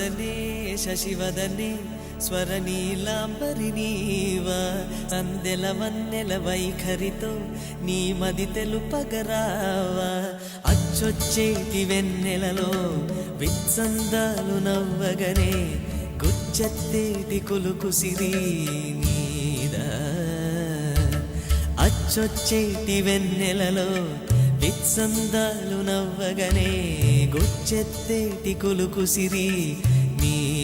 వదనే శశివదనే స్వరనీలాంబరి నీవా అందెల వన్నెల వైఖరితో నీ మది తెలుపగరావా అచ్చొచ్చేటి వెన్నెలలో విత్సందాలు నవ్వగనే గుచ్చెత్తేటి కులుకు సిరి నీదా అచ్చొచ్చేటి వెన్నెలలో విత్సందాలు నవ్వగనే గుచ్చెత్తేటి కులుకు సిరి నీదా